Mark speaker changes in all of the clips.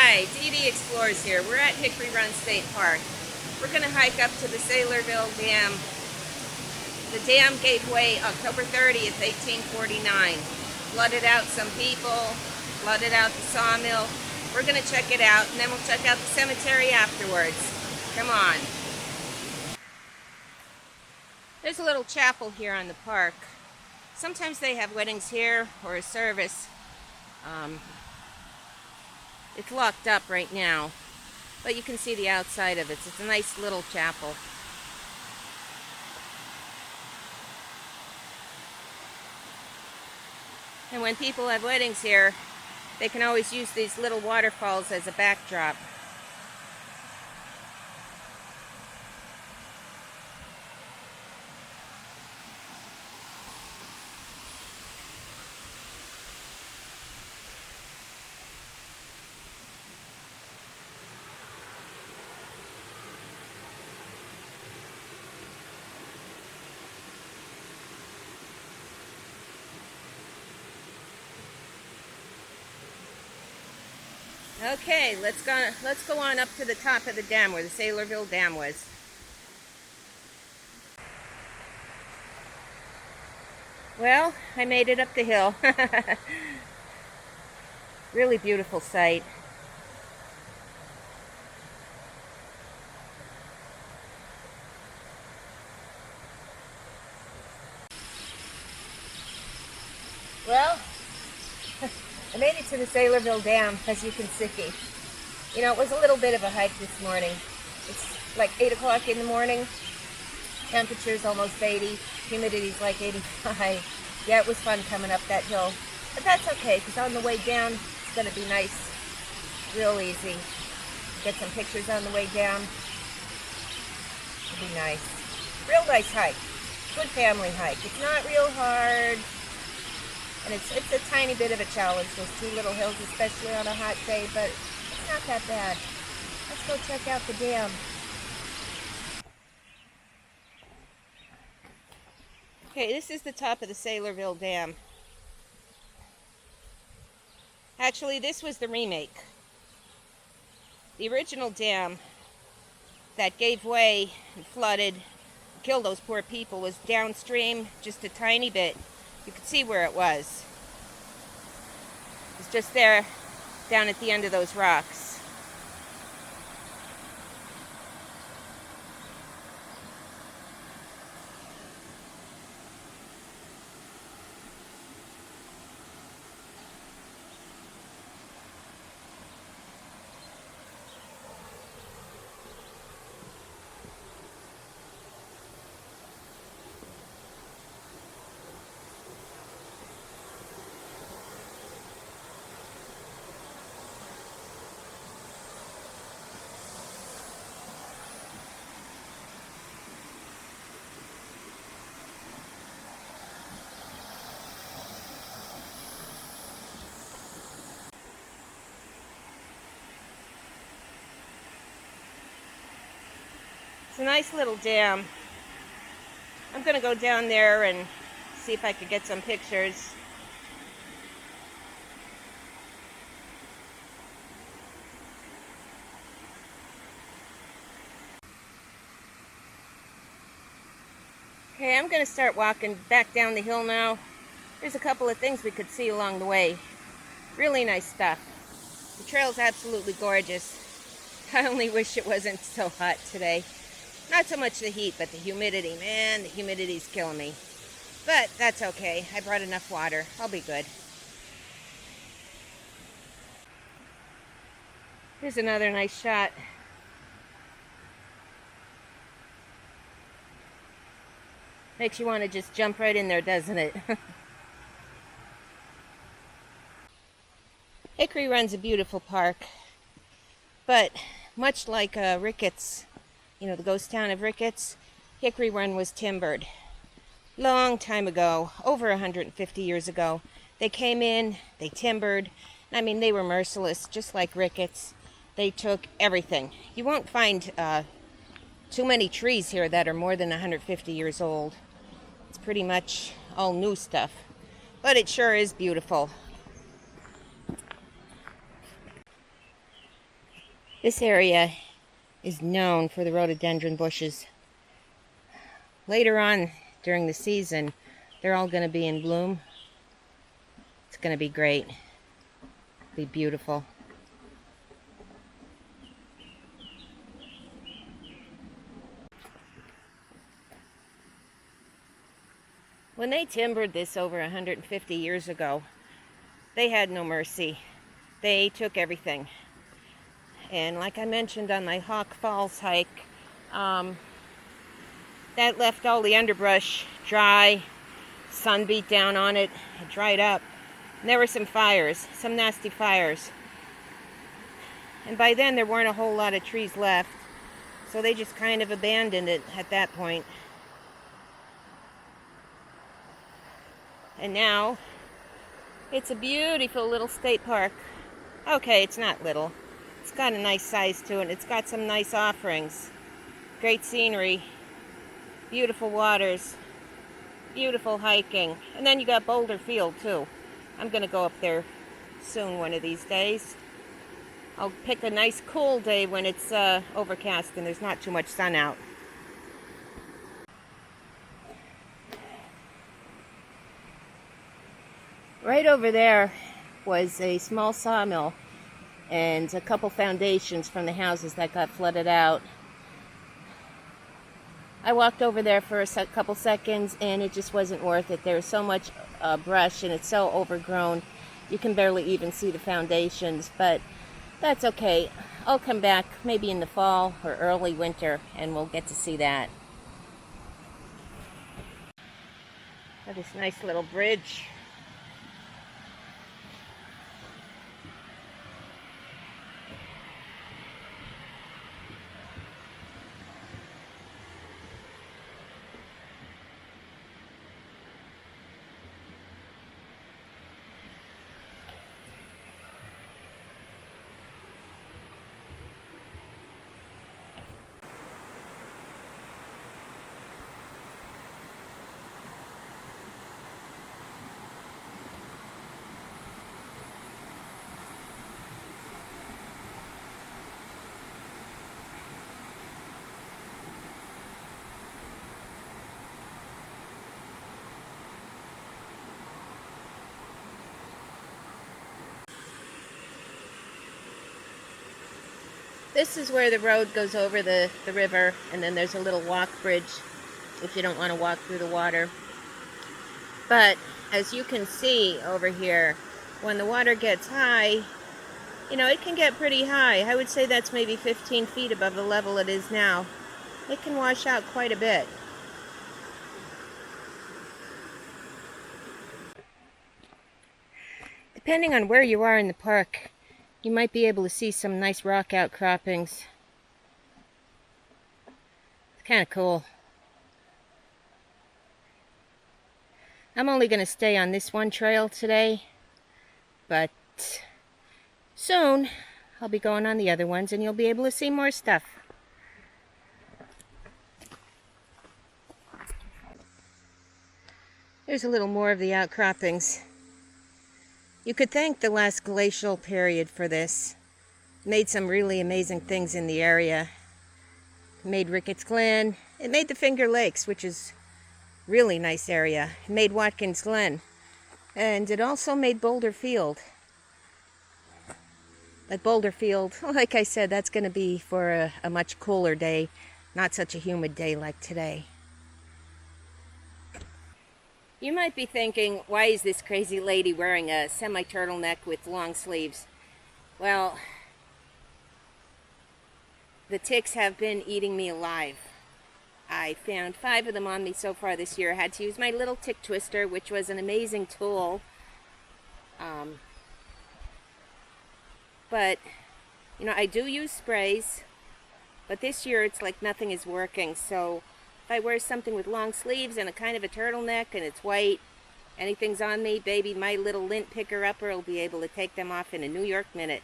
Speaker 1: Hi, DD Explorers here. We're at Hickory Run State Park. We're going to hike up to the Saylorville Dam. The dam gave way October 30th, 1849. Flooded out some people, flooded out the sawmill. We're going to check it out, and then we'll check out the cemetery afterwards. Come on. There's a little chapel here on the park. Sometimes they have weddings here or a service. It's locked up right now, but you can see the outside of it. It's a nice little chapel. And when people have weddings here, they can always use these little waterfalls as a backdrop. Okay, let's go on up to the top of the dam where the Saylorville Dam was. Well, I made it up the hill. Really beautiful sight. Well, I made it to the Saylorville Dam, as you can see. You know, it was a little bit of a hike this morning. It's like 8 o'clock in the morning. Temperature's almost 80. Humidity's like 85. Yeah, it was fun coming up that hill. But that's okay, because on the way down, it's going to be nice. Real easy. Get some pictures on the way down. It'll be nice. Real nice hike. Good family hike. It's not real hard. And it's a tiny bit of a challenge, those two little hills, especially on a hot day, but it's not that bad. Let's go check out the dam. Okay, this is the top of the Saylorville Dam. Actually, this was the remake. The original dam that gave way and flooded, killed those poor people, was downstream just a tiny bit. You could see where it was. It's just there, down at the end of those rocks. It's a nice little dam. I'm going to go down there and see if I could get some pictures. Okay, I'm going to start walking back down the hill now. There's a couple of things we could see along the way. Really nice stuff. The trail's absolutely gorgeous. I only wish it wasn't so hot today. Not so much the heat, but the humidity. Man, the humidity's killing me. But that's okay. I brought enough water. I'll be good. Here's another nice shot. Makes you want to just jump right in there, doesn't it? Hickory Run's a beautiful park. But much like Ricketts, you know, the ghost town of Ricketts, Hickory Run was timbered. Long time ago, over 150 years ago, they came in, they timbered. I mean, they were merciless, just like Ricketts. They took everything. You won't find too many trees here that are more than 150 years old. It's pretty much all new stuff. But it sure is beautiful. This area is known for the rhododendron bushes. Later on during the season, they're all going to be in bloom. It's going to be great. Be beautiful. When they timbered this over 150 years ago, they had no mercy. They took everything. And like I mentioned on my Hawk Falls hike, that left all the underbrush dry. Sun beat down on it. It dried up. And there were some fires, some nasty fires. And by then there weren't a whole lot of trees left. So they just kind of abandoned it at that point. And now, it's a beautiful little state park. Okay, it's not little. It's got a nice size to it. It's got some nice offerings. Great scenery. Beautiful waters. Beautiful hiking. And then you got Boulder Field, too. I'm going to go up there soon one of these days. I'll pick a nice cool day when it's overcast and there's not too much sun out. Right over there was a small sawmill and a couple foundations from the houses that got flooded out. I walked over there for a couple seconds and it just wasn't worth it. There's so much brush and it's so overgrown. You can barely even see the foundations, but that's okay. I'll come back maybe in the fall or early winter and we'll get to see that. Got this nice little bridge. This is where the road goes over the river, and then there's a little walk bridge if you don't want to walk through the water. But as you can see over here, when the water gets high, you know, it can get pretty high. I would say that's maybe 15 feet above the level it is now. It can wash out quite a bit. Depending on where you are in the park, you might be able to see some nice rock outcroppings. It's kind of cool. I'm only going to stay on this one trail today, but soon I'll be going on the other ones and you'll be able to see more stuff. There's a little more of the outcroppings. You could thank the last glacial period for this. It made some really amazing things in the area. It made Ricketts Glen. It made the Finger Lakes, which is a really nice area. It made Watkins Glen. And it also made Boulder Field. But Boulder Field, like I said, that's going to be for a much cooler day. Not such a humid day like today. You might be thinking, why is this crazy lady wearing a semi-turtleneck with long sleeves? Well, the ticks have been eating me alive. I found 5 of them on me so far this year. I had to use my little tick twister, which was an amazing tool. But, you know, I do use sprays, but this year it's like nothing is working. So if I wear something with long sleeves and a kind of a turtleneck and it's white, anything's on me, baby, my little lint picker-upper will be able to take them off in a New York minute.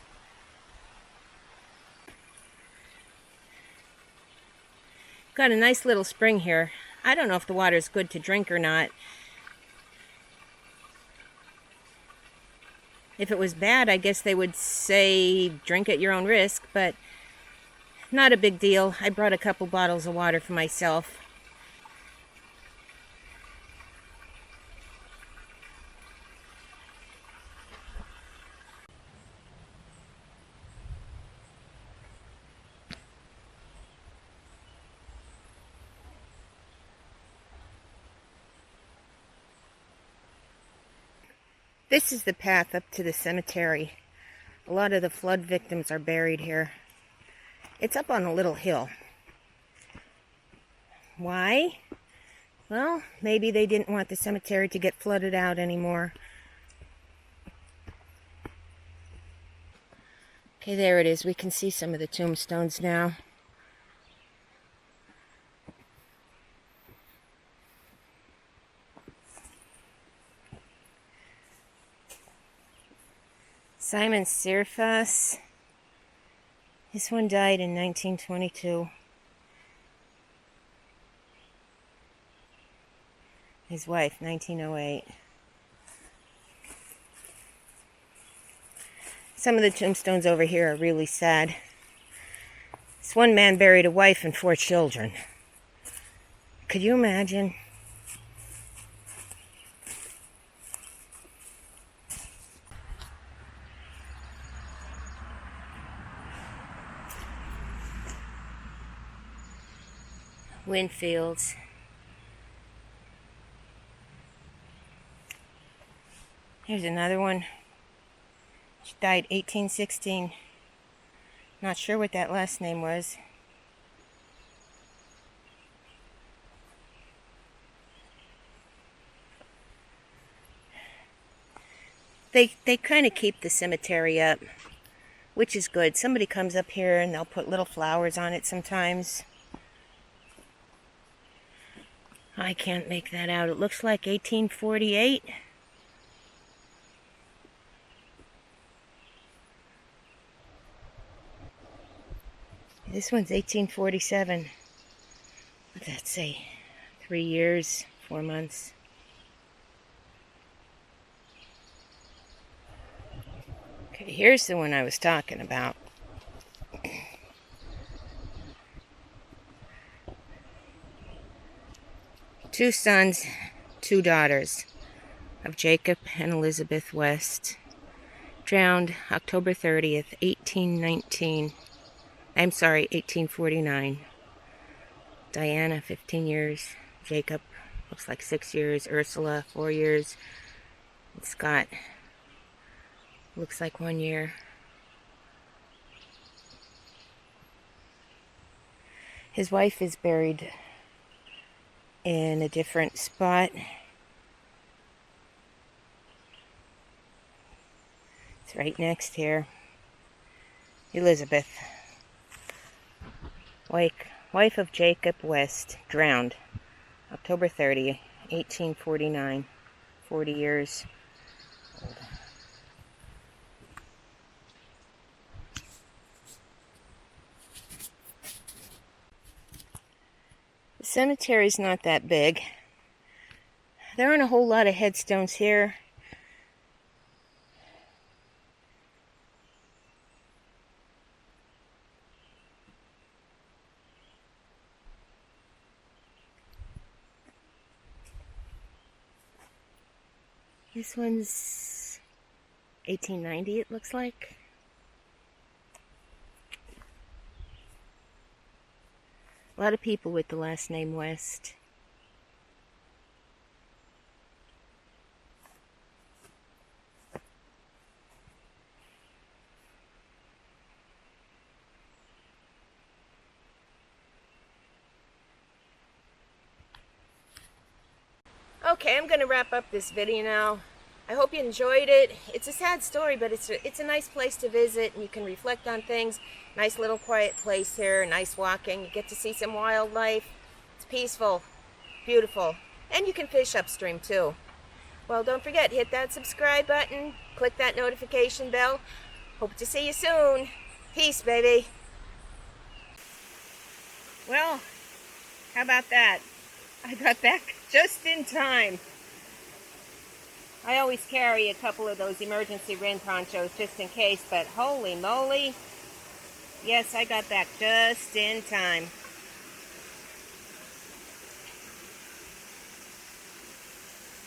Speaker 1: Got a nice little spring here. I don't know if the water's good to drink or not. If it was bad, I guess they would say drink at your own risk, but not a big deal. I brought a couple bottles of water for myself. This is the path up to the cemetery. A lot of the flood victims are buried here. It's up on a little hill. Why? Well, maybe they didn't want the cemetery to get flooded out anymore. Okay, there it is. We can see some of the tombstones now. Simon Sirfas. This one died in 1922. His wife, 1908. Some of the tombstones over here are really sad. This one man buried a wife and 4 children. Could you imagine? Winfields. Here's another one. She died 1816. Not sure what that last name was. They kind of keep the cemetery up, which is good. Somebody comes up here and they'll put little flowers on it sometimes. I can't make that out. It looks like 1848. This one's 1847. What's that say? 3 years, 4 months. Okay, here's the one I was talking about. Two sons, 2 daughters of Jacob and Elizabeth West. Drowned October 30th, 1819. I'm sorry, 1849. Diana, 15 years. Jacob, looks like 6 years. Ursula, 4 years. And Scott, looks like 1 year. His wife is buried in a different spot. It's right next here. Elizabeth, wife of Jacob West, drowned October 30, 1849. 40 years old. The cemetery's not that big. There aren't a whole lot of headstones here. This one's 1890, it looks like. A lot of people with the last name West. Okay, I'm going to wrap up this video now. I hope you enjoyed it. It's a sad story, but it's a nice place to visit, and you can reflect on things. Nice little quiet place here, nice walking. You get to see some wildlife. It's peaceful, beautiful, and you can fish upstream too. Well, don't forget, hit that subscribe button, click that notification bell. Hope to see you soon. Peace, baby. Well, how about that? I got back just in time. I always carry a couple of those emergency rain ponchos just in case, but holy moly, Yes, I got back just in time.